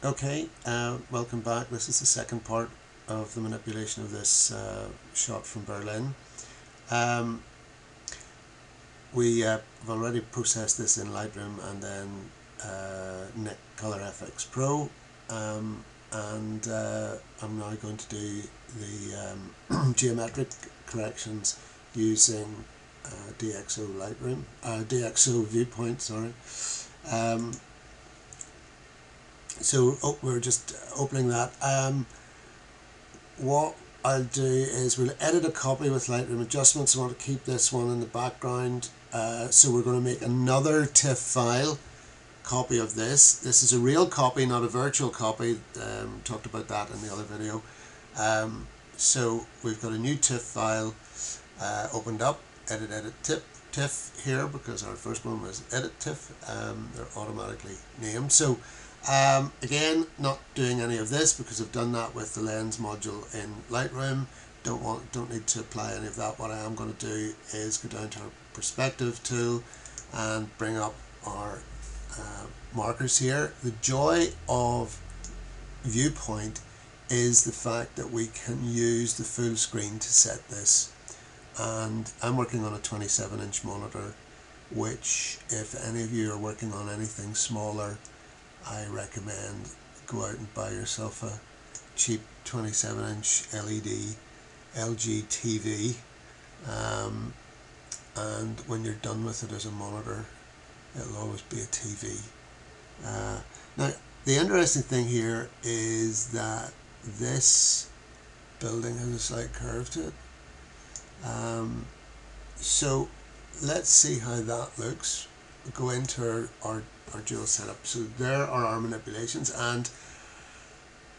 Okay, welcome back. This is the second part of the manipulation of this shot from Berlin. We have already processed this in Lightroom and then Nik Color FX Pro, and I'm now going to do the geometric corrections using DxO Lightroom, DxO Viewpoint, sorry. So we're just opening that. What I'll do is we'll edit a copy with Lightroom adjustments. I want to keep this one in the background. So we're going to make another TIFF file copy of this. This is a real copy, not a virtual copy. Talked about that in the other video. So we've got a new TIFF file opened up. Edit TIFF here because our first one was edit TIFF. They're automatically named. So again, not doing any of this because I've done that with the lens module in Lightroom. Don't need to apply any of that. What I am going to do is go down to our perspective tool and bring up our markers here. The joy of Viewpoint is the fact that we can use the full screen to set this, and I'm working on a 27-inch monitor, which if any of you are working on anything smaller, I recommend go out and buy yourself a cheap 27-inch LED LG TV, and when you're done with it as a monitor, it'll always be a TV. Now the interesting thing here is that this building has a slight curve to it, so let's see how that looks. Go into our dual setup. So there are our manipulations, and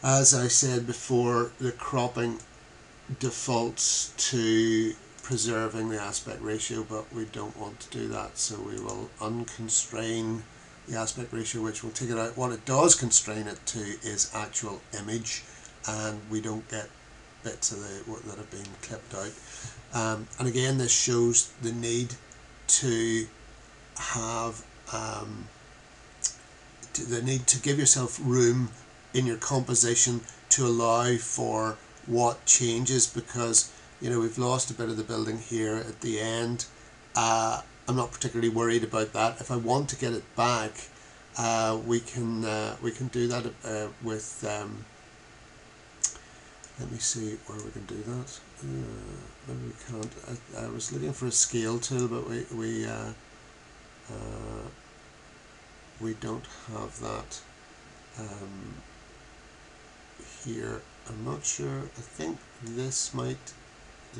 as I said before, the cropping defaults to preserving the aspect ratio, but we don't want to do that, so we will unconstrain the aspect ratio, which will take it out. What it does constrain it to is actual image, and we don't get bits of that have been clipped out. And again, this shows the need to have the need to give yourself room in your composition to allow for what changes, because we've lost a bit of the building here at the end. I'm not particularly worried about that. If I want to get it back, we can do that with let me see where we can do that. Maybe we can't. I was looking for a scale tool, but we don't have that here. I'm not sure. I think this might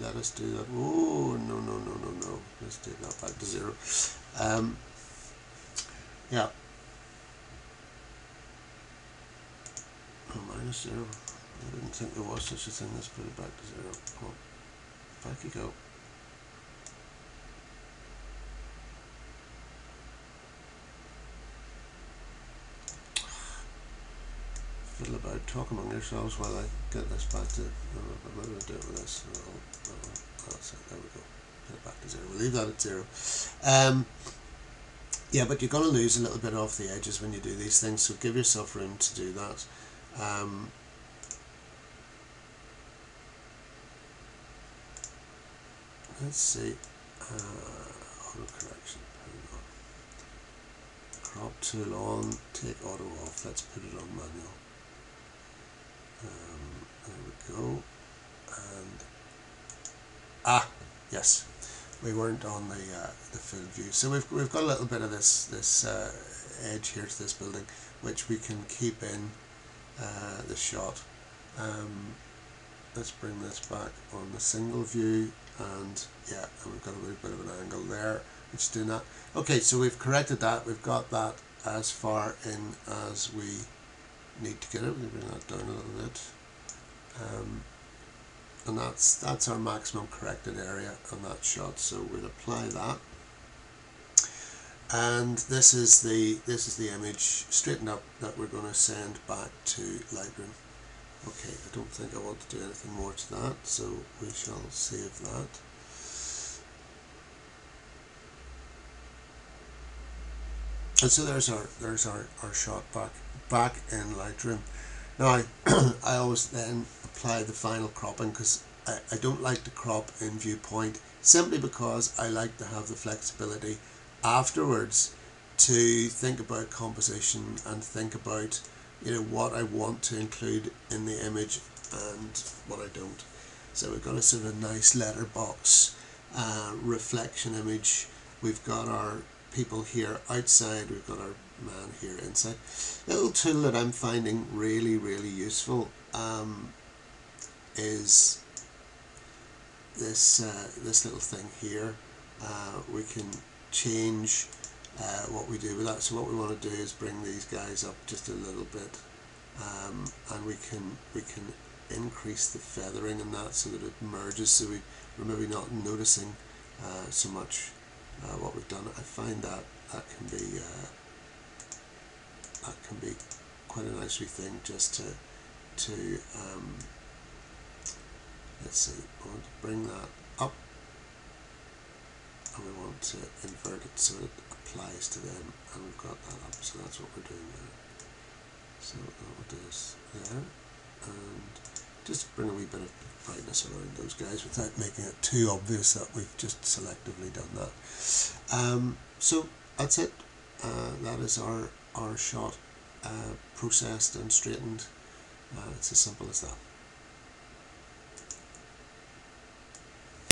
let us do that. Oh, no. Let's take that back to 0. Yeah. Oh, -0. I didn't think there was such a thing. Let's put it back to 0. Oh, back you go. Fiddle about, talk among yourselves while I get this back to. I'm going to do it with this. That's it. There we go. Get it back to 0. We'll leave that at 0. Yeah, but you're going to lose a little bit off the edges when you do these things, so give yourself room to do that. Let's see. Auto correction. Crop tool on. Take auto off. Let's put it on manual. There we go. And yes, we weren't on the full view. So we've got a little bit of this edge here to this building, which we can keep in the shot. Let's bring this back on the single view, and yeah, and we've got a little bit of an angle there, which is doing that. Okay, so we've corrected that. We've got that as far in as we need to get it. We'll bring that down a little bit, and that's our maximum corrected area on that shot. So we'll apply that, and this is the image straightened up that we're going to send back to Lightroom. Okay, I don't think I want to do anything more to that, so we shall save that. And so there's our shot back. back in Lightroom. Now I always then apply the final cropping, because I don't like to crop in Viewpoint, simply because I like to have the flexibility afterwards to think about composition and think about, you know, what I want to include in the image and what I don't. So we've got a sort of nice letterbox reflection image. We've got our people here outside, we've got our man here inside. Little tool that I'm finding really useful is this little thing here. We can change what we do with that. So what we want to do is bring these guys up just a little bit, and we can increase the feathering and that so that it merges, so we're maybe not noticing so much what we've done. I find that can be quite a nice wee thing, just to let's see, we want to bring that up and we want to invert it so it applies to them, and we've got that up, so that's what we're doing there. So we'll do this there, and just bring a wee bit of brightness around those guys without making it too obvious that we've just selectively done that. So that's it. That is our shot processed and straightened. It's as simple as that.